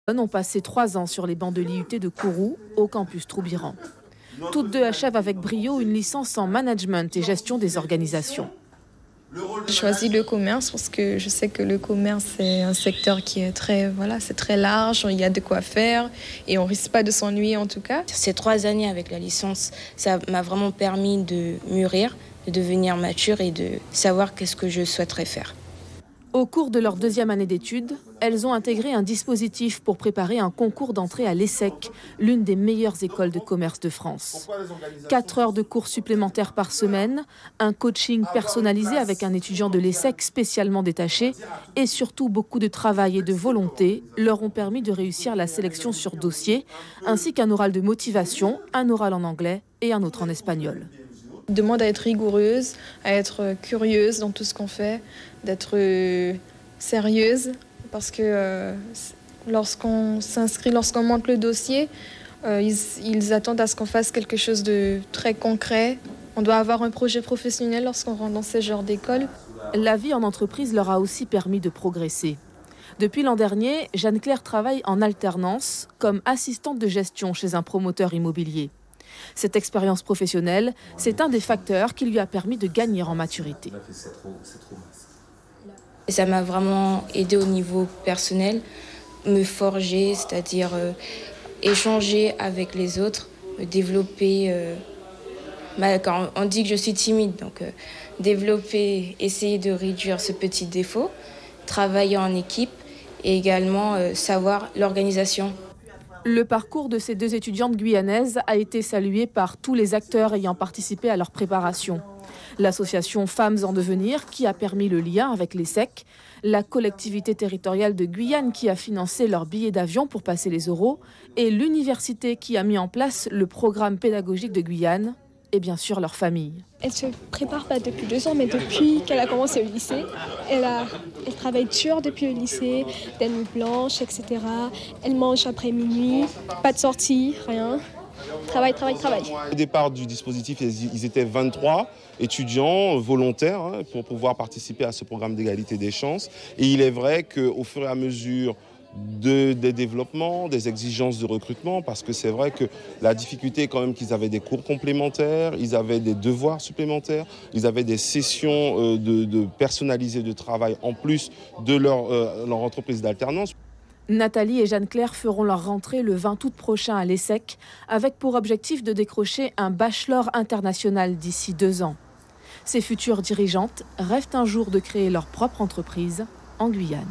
ont passé 3 ans sur les bancs de l'IUT de Kourou, au campus Troubiran. Toutes deux achèvent avec brio une licence en management et gestion des organisations. J'ai choisi le commerce parce que je sais que le commerce c'est un secteur qui est c'est très large, il y a de quoi faire et on risque pas de s'ennuyer en tout cas. Ces 3 années avec la licence, ça m'a vraiment permis de mûrir, de devenir mature et de savoir qu'est-ce que je souhaiterais faire. Au cours de leur 2e année d'études, elles ont intégré un dispositif pour préparer un concours d'entrée à l'ESSEC, l'une des meilleures écoles de commerce de France. 4 heures de cours supplémentaires par semaine, un coaching personnalisé avec un étudiant de l'ESSEC spécialement détaché et surtout beaucoup de travail et de volonté leur ont permis de réussir la sélection sur dossier, ainsi qu'un oral de motivation, un oral en anglais et un autre en espagnol. On demande à être rigoureuse, à être curieuse dans tout ce qu'on fait, d'être sérieuse parce que lorsqu'on s'inscrit, lorsqu'on monte le dossier, ils attendent à ce qu'on fasse quelque chose de très concret. On doit avoir un projet professionnel lorsqu'on rentre dans ce genre d'école. La vie en entreprise leur a aussi permis de progresser. Depuis l'an dernier, Jeanne-Claire travaille en alternance comme assistante de gestion chez un promoteur immobilier. Cette expérience professionnelle, c'est un des facteurs qui lui a permis de gagner en maturité. Ça m'a vraiment aidé au niveau personnel, me forger, c'est-à-dire échanger avec les autres, me développer. Quand on dit que je suis timide, donc développer, essayer de réduire ce petit défaut, travailler en équipe et également savoir l'organisation. Le parcours de ces 2 étudiantes guyanaises a été salué par tous les acteurs ayant participé à leur préparation. L'association Femmes en Devenir qui a permis le lien avec l'ESSEC, la collectivité territoriale de Guyane qui a financé leurs billets d'avion pour passer les oraux et l'université qui a mis en place le programme pédagogique de Guyane et bien sûr leur famille. Elle se prépare pas depuis 2 ans, mais depuis qu'elle a commencé au lycée, elle travaille dur depuis le lycée, des nuits blanches, etc. Elle mange après minuit, pas de sortie, rien. Travail. Au départ du dispositif, ils étaient 23 étudiants volontaires pour pouvoir participer à ce programme d'égalité des chances. Et il est vrai qu'au fur et à mesure des développements, des exigences de recrutement, parce que c'est vrai que la difficulté est quand même qu'ils avaient des cours complémentaires, ils avaient des devoirs supplémentaires, ils avaient des sessions personnalisées de travail en plus de leur entreprise d'alternance. Nathalie et Jeanne-Claire feront leur rentrée le 20 août prochain à l'ESSEC, avec pour objectif de décrocher un bachelor international d'ici 2 ans. Ces futures dirigeantes rêvent un jour de créer leur propre entreprise en Guyane.